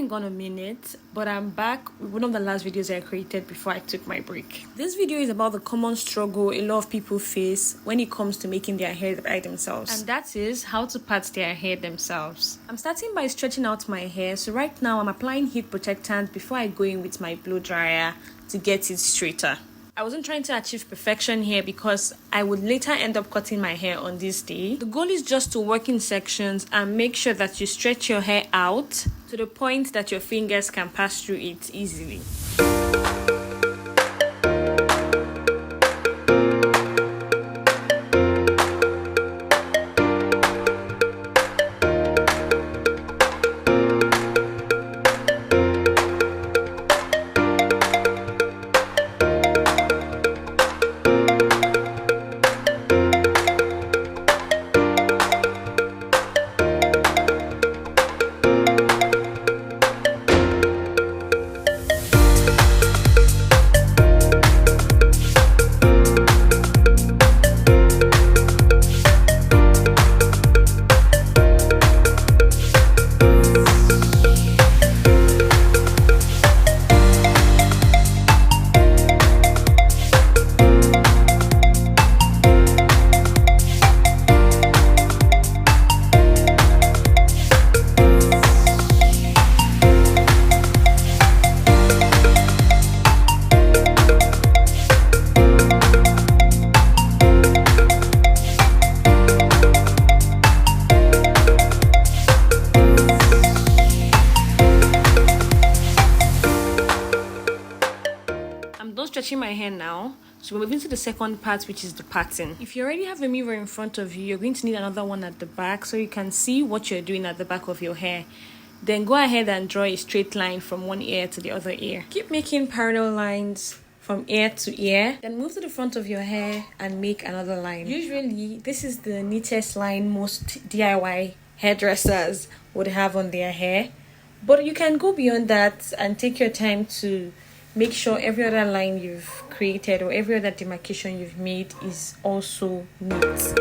been gone a minute, but I'm back with one of the last videos I created before I took my break. This video is about the common struggle a lot of people face when it comes to making their hair by themselves, and that is how to part their hair themselves. I'm starting by stretching out my hair, so right now I'm applying heat protectant before I go in with my blow dryer to get it straighter. I wasn't trying to achieve perfection here because I would later end up cutting my hair on this day. The goal is just to work in sections and make sure that you stretch your hair out to the point that your fingers can pass through it easily. Stretching my hair now, so we're moving to the second part, which is the parting. If you already have a mirror in front of you, you're going to need another one at the back so you can see what you're doing at the back of your hair. Then go ahead and draw a straight line from one ear to the other ear. Keep making parallel lines from ear to ear, then move to the front of your hair and make another line. Usually this is the neatest line most DIY hairdressers would have on their hair, but you can go beyond that and take your time to make sure every other line you've created or every other demarcation you've made is also neat.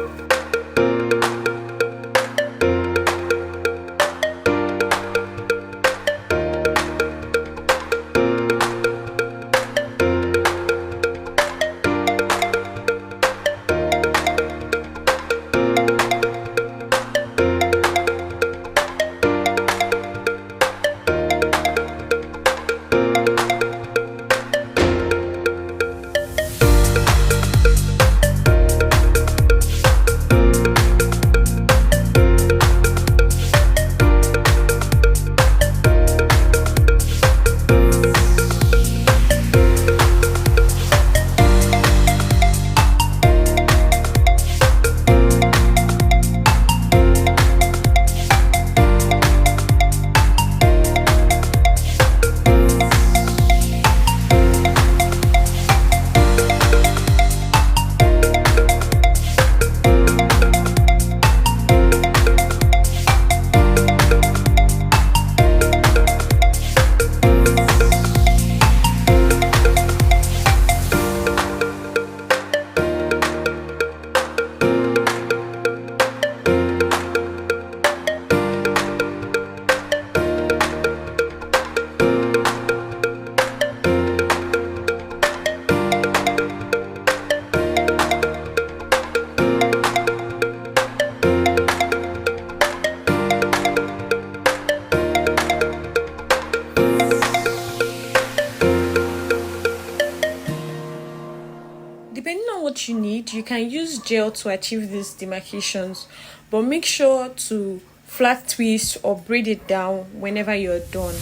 Depending on what you need, you can use gel to achieve these demarcations, but make sure to flat twist or braid it down whenever you're done.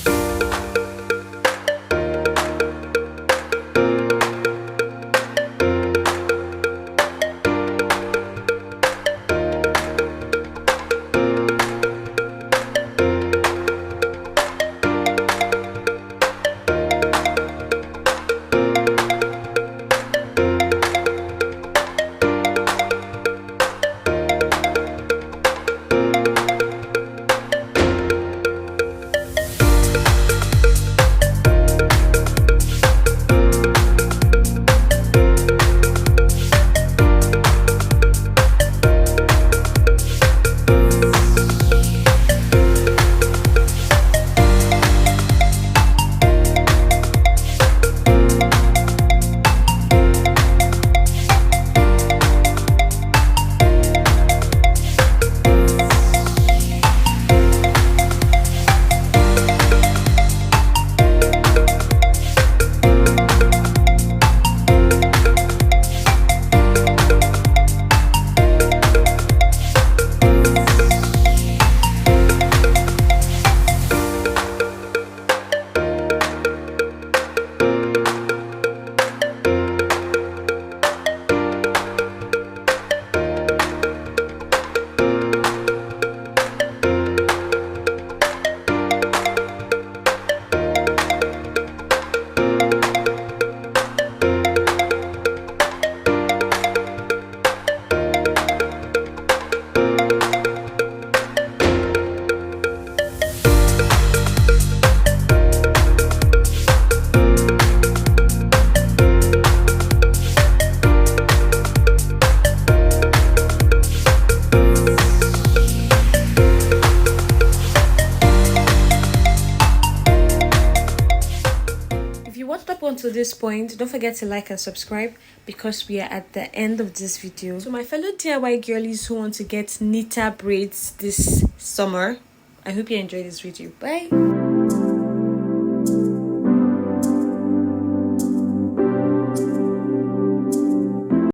until this point, don't forget to like and subscribe because we are at the end of this video. So my fellow DIY girlies who want to get neater braids this summer, I hope you enjoyed this video. Bye.